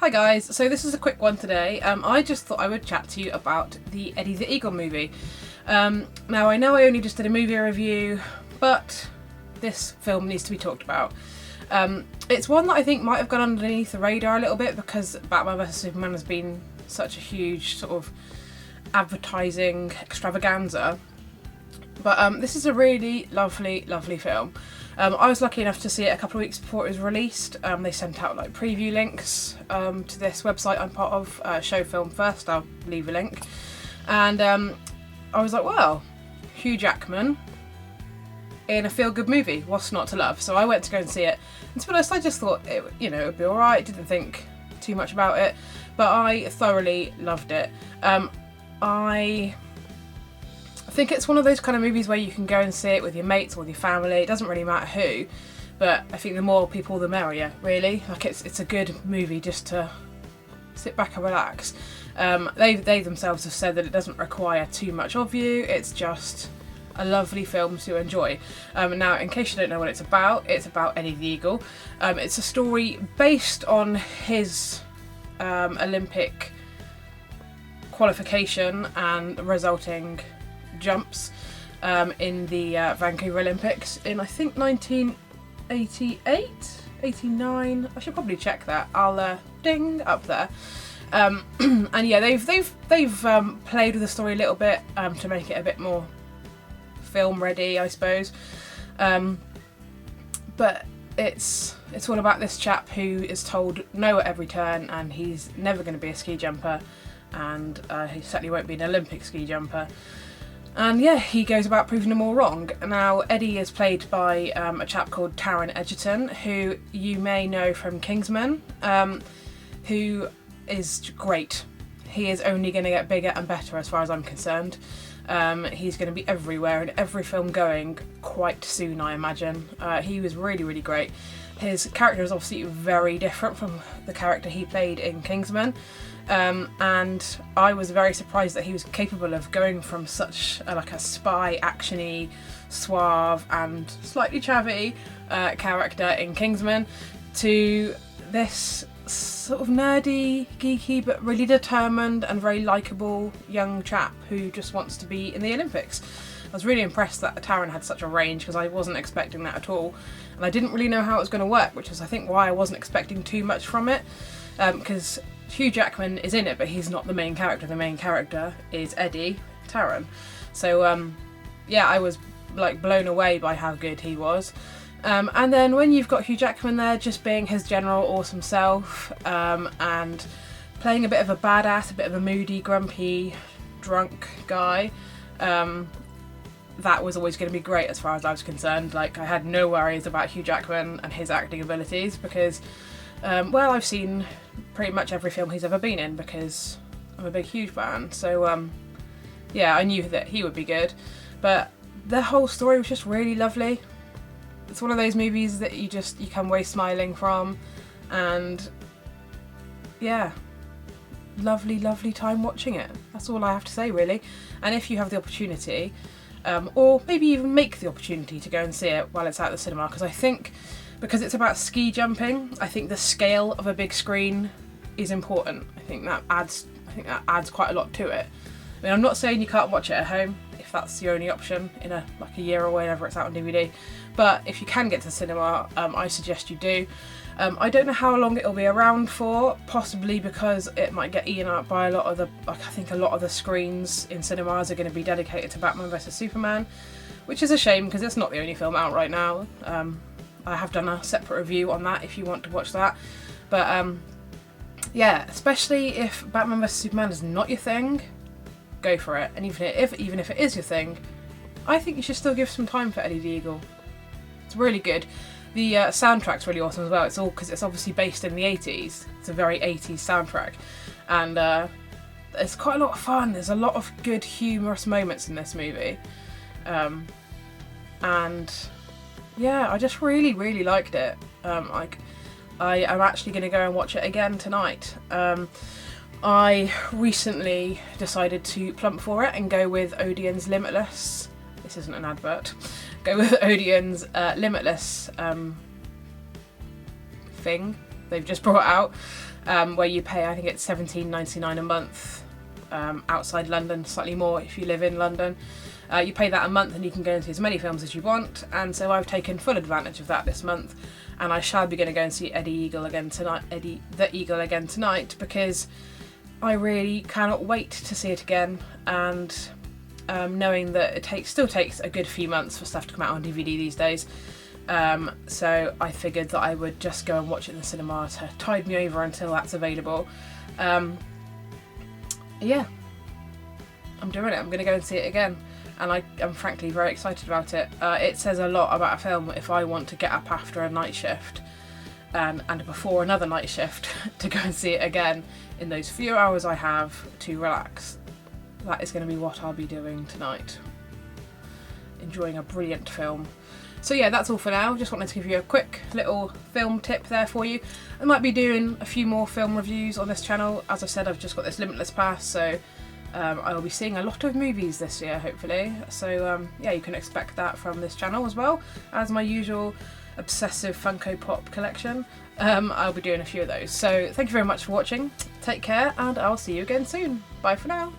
Hi guys, so this is a quick one today. I just thought I would chat to you about the Eddie the Eagle movie. Now I know I only just did a movie review, but this film needs to be talked about. It's one that I think might have gone underneath the radar a little bit because Batman vs Superman has been such a huge sort of advertising extravaganza. But this is a really lovely, lovely film. I was lucky enough to see it a couple of weeks before it was released. They sent out like preview links to this website I'm part of, Show Film First. I'll leave a link. And I was like, well, Hugh Jackman in a feel-good movie, what's not to love? So I went to go and see it. And to be honest, I just thought it would be alright, didn't think too much about it. But I thoroughly loved it. I think it's one of those kind of movies where you can go and see it with your mates or with your family. It doesn't really matter who, but I think the more people the merrier, really. Like it's a good movie just to sit back and relax. They themselves have said that it doesn't require too much of you. It's just a lovely film to enjoy. Now, in case you don't know what it's about Eddie the Eagle. It's a story based on his Olympic qualification and resulting jumps in the Vancouver Olympics in I think 1988, 89. I should probably check that. I'll ding up there. And yeah, they've played with the story a little bit to make it a bit more film ready, I suppose. But it's all about this chap who is told no at every turn, and he's never going to be a ski jumper, and he certainly won't be an Olympic ski jumper. And yeah, he goes about proving them all wrong. Now, Eddie is played by a chap called Taron Egerton, who you may know from Kingsman, who is great. He is only going to get bigger and better as far as I'm concerned. He's going to be everywhere in every film going quite soon, I imagine. He was really, really great. His character is obviously very different from the character he played in Kingsman. And I was very surprised that he was capable of going from such a spy, actiony, suave and slightly chavvy character in Kingsman to this sort of nerdy, geeky but really determined and very likeable young chap who just wants to be in the Olympics. I was really impressed that Taron had such a range because I wasn't expecting that at all, and I didn't really know how it was going to work, which is I think why I wasn't expecting too much from it, because Hugh Jackman is in it, but he's not the main character. The main character is Eddie, Taron. So yeah, I was like blown away by how good he was. And then when you've got Hugh Jackman there just being his general awesome self, and playing a bit of a badass, a bit of a moody, grumpy, drunk guy, that was always going to be great as far as I was concerned. Like, I had no worries about Hugh Jackman and his acting abilities because well, I've seen pretty much every film he's ever been in because I'm a big Hugh fan. So yeah, I knew that he would be good. But the whole story was just really lovely. It's one of those movies that you come away smiling from, and yeah, lovely, lovely time watching it. That's all I have to say, really. And if you have the opportunity, or maybe even make the opportunity to go and see it while it's at the cinema, because I think because it's about ski jumping, I think the scale of a big screen is important. I think that adds quite a lot to it. I mean, I'm not saying you can't watch it at home if that's the only option in a year or whenever it's out on DVD, but if you can get to the cinema, I suggest you do. I don't know how long it'll be around for, possibly because it might get eaten up by a lot of the screens in cinemas are going to be dedicated to Batman vs Superman, which is a shame because it's not the only film out right now. I have done a separate review on that if you want to watch that. But yeah, especially if Batman vs Superman is not your thing, go for it. And even if it is your thing, I think you should still give some time for Eddie the Eagle. It's really good. The soundtrack's really awesome as well. It's all because it's obviously based in the 80s. It's a very 80s soundtrack, and it's quite a lot of fun. There's a lot of good humorous moments in this movie, and yeah, I just really, really liked it. I am actually going to go and watch it again tonight. I recently decided to plump for it and go with Odeon's Limitless. This isn't an advert. Go with Odeon's Limitless thing they've just brought out. where you pay, I think it's £17.99 a month outside London, slightly more if you live in London. You pay that a month and you can go and see as many films as you want, and so I've taken full advantage of that this month, and I shall be going to go and see Eddie the Eagle again tonight, because I really cannot wait to see it again, and knowing that it still takes a good few months for stuff to come out on DVD these days, so I figured that I would just go and watch it in the cinema to tide me over until that's available. Yeah, I'm doing it. I'm going to go and see it again, and I'm frankly very excited about it. It says a lot about a film if I want to get up after a night shift and before another night shift to go and see it again in those few hours I have to relax. That is going to be what I'll be doing tonight. Enjoying a brilliant film. So yeah, that's all for now. Just wanted to give you a quick little film tip there for you. I might be doing a few more film reviews on this channel. As I said, I've just got this Limitless Pass, so I will be seeing a lot of movies this year, hopefully. So yeah, you can expect that from this channel as well as my usual obsessive Funko Pop collection. I'll be doing a few of those. So thank you very much for watching. Take care, and I'll see you again soon. Bye for now.